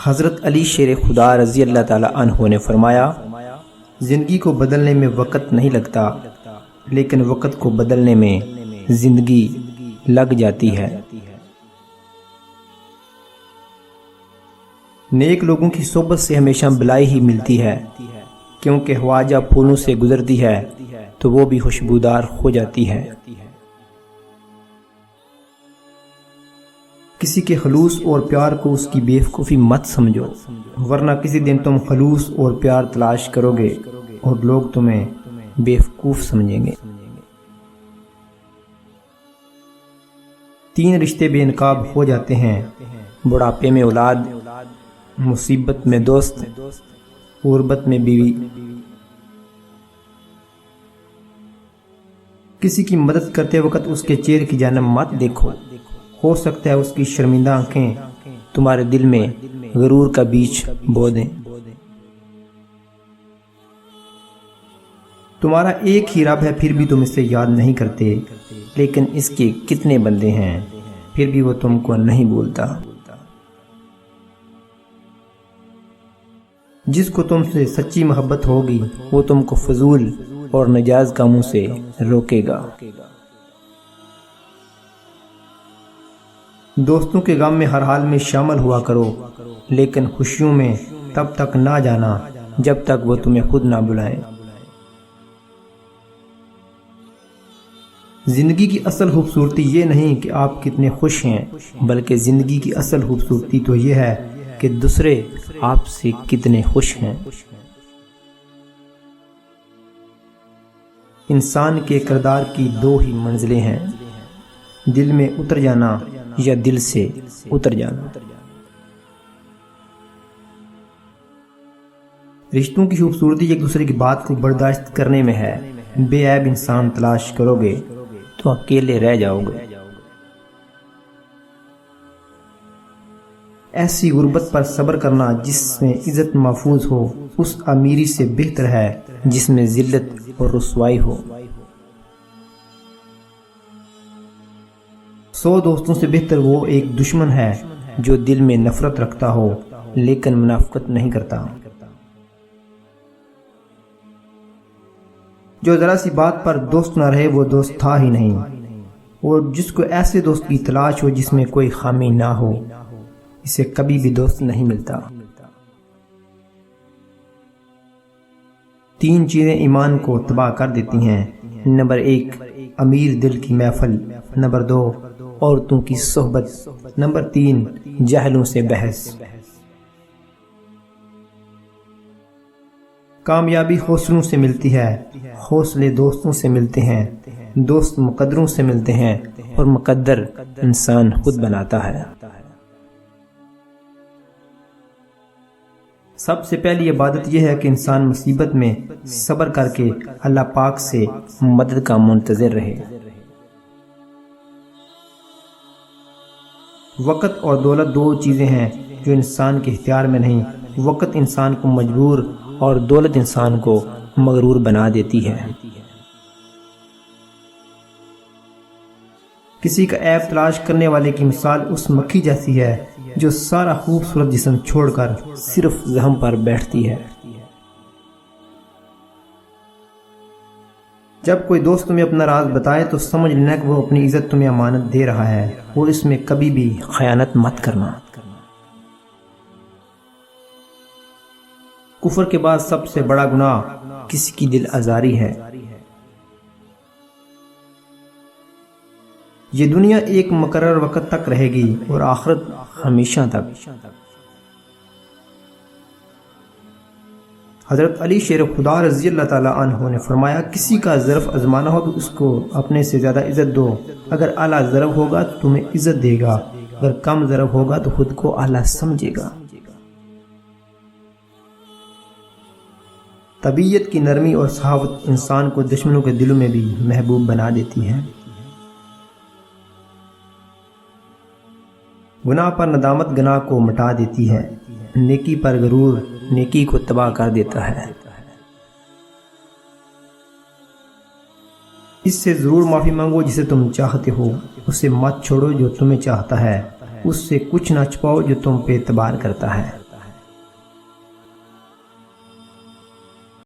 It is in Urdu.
حضرت علی شیر خدا رضی اللہ تعالی عنہ نے فرمایا، زندگی کو بدلنے میں وقت نہیں لگتا، لیکن وقت کو بدلنے میں زندگی لگ جاتی ہے۔ نیک لوگوں کی صحبت سے ہمیشہ بلائی ہی ملتی ہے، کیونکہ ہوا جب پھولوں سے گزرتی ہے تو وہ بھی خوشبودار ہو جاتی ہے۔ کسی کے خلوص اور پیار کو اس کی بیوقوفی مت سمجھو، ورنہ کسی دن تم خلوص اور پیار تلاش کرو گے اور لوگ تمہیں بیوقوف سمجھیں گے۔ 3 رشتے بے نقاب ہو جاتے ہیں: بڑھاپے میں اولاد، مصیبت میں دوست، غربت میں بیوی۔ کسی کی مدد کرتے وقت اس کے چہرے کی جانب مت دیکھو، ہو سکتا ہے اس کی شرمندہ آنکھیں تمہارے دل میں غرور کا بیج بو دیں۔ تمہارا ایک ہی رب ہے، پھر بھی تم اسے یاد نہیں کرتے، لیکن اس کے کتنے بندے ہیں، پھر بھی وہ تم کو نہیں بھولتا۔ جس کو تم سے سچی محبت ہوگی وہ تم کو فضول اور ناجائز کاموں سے روکے گا۔ دوستوں کے غم میں ہر حال میں شامل ہوا کرو، لیکن خوشیوں میں تب تک نہ جانا جب تک وہ تمہیں خود نہ بلائیں۔ زندگی کی اصل خوبصورتی یہ نہیں کہ آپ کتنے خوش ہیں، بلکہ زندگی کی اصل خوبصورتی تو یہ ہے کہ دوسرے آپ سے کتنے خوش ہیں۔ انسان کے کردار کی 2 ہی منزلیں ہیں: دل میں اتر جانا یا دل سے اتر جانا۔ رشتوں کی خوبصورتی ایک دوسرے کی بات کو برداشت کرنے میں ہے۔ بے عیب انسان تلاش کرو گے تو اکیلے رہ جاؤ گے۔ ایسی غربت پر صبر کرنا جس میں عزت محفوظ ہو اس امیری سے بہتر ہے جس میں ذلت اور رسوائی ہو۔ 100 دوستوں سے بہتر وہ ایک دشمن ہے جو دل میں نفرت رکھتا ہو لیکن منافقت نہیں کرتا۔ جو ذرا سی بات پر دوست نہ رہے وہ دوست تھا ہی نہیں، اور جس کو ایسے دوست کی تلاش ہو جس میں کوئی خامی نہ ہو اسے کبھی بھی دوست نہیں ملتا۔ 3 چیزیں ایمان کو تباہ کر دیتی ہیں: نمبر 1 امیر دل کی محفل، نمبر 2 عورتوں کی صحبت، نمبر 3 جاہلوں سے بحث۔ کامیابی حوصلوں سے ملتی ہے، حوصلے دوستوں سے ملتے ہیں، دوست مقدروں سے ملتے ہیں، اور مقدر انسان خود بناتا ہے۔ سب سے پہلی عبادت یہ ہے کہ انسان مصیبت میں صبر کر کے اللہ پاک سے مدد کا منتظر رہے۔ وقت اور دولت 2 چیزیں ہیں جو انسان کے اختیار میں نہیں۔ وقت انسان کو مجبور اور دولت انسان کو مغرور بنا دیتی ہے۔ کسی کا عیب تلاش کرنے والے کی مثال اس مکھی جیسی ہے جو سارا خوبصورت جسم چھوڑ کر صرف زخم پر بیٹھتی ہے۔ جب کوئی دوست تمہیں اپنا راز بتائے تو سمجھ لینا کہ وہ اپنی عزت تمہیں امانت دے رہا ہے، اور اس میں کبھی بھی خیانت مت کرنا۔ کفر کے بعد سب سے بڑا گناہ کسی کی دل آزاری ہے۔ یہ دنیا ایک مقرر وقت تک رہے گی اور آخرت ہمیشہ تک۔ حضرت علی شیر خدا رضی اللہ تعالی عنہ نے فرمایا، کسی کا ظرف آزمانا ہو تو اس کو اپنے سے زیادہ عزت دو۔ اگر اعلیٰ ظرف ہوگا تو تمہیں عزت دے گا، اگر کم ظرف ہوگا تو خود کو اعلیٰ سمجھے گا۔ طبیعت کی نرمی اور سخاوت انسان کو دشمنوں کے دلوں میں بھی محبوب بنا دیتی ہے۔ گناہ پر ندامت گناہ کو مٹا دیتی ہے، نیکی پر غرور نیکی کو تباہ کر دیتا ہے۔ اس سے ضرور معافی مانگو جسے تم چاہتے ہو، اسے مت چھوڑو جو تمہیں چاہتا ہے، اس سے کچھ نہ چھپاؤ جو تم پہ اعتبار کرتا ہے۔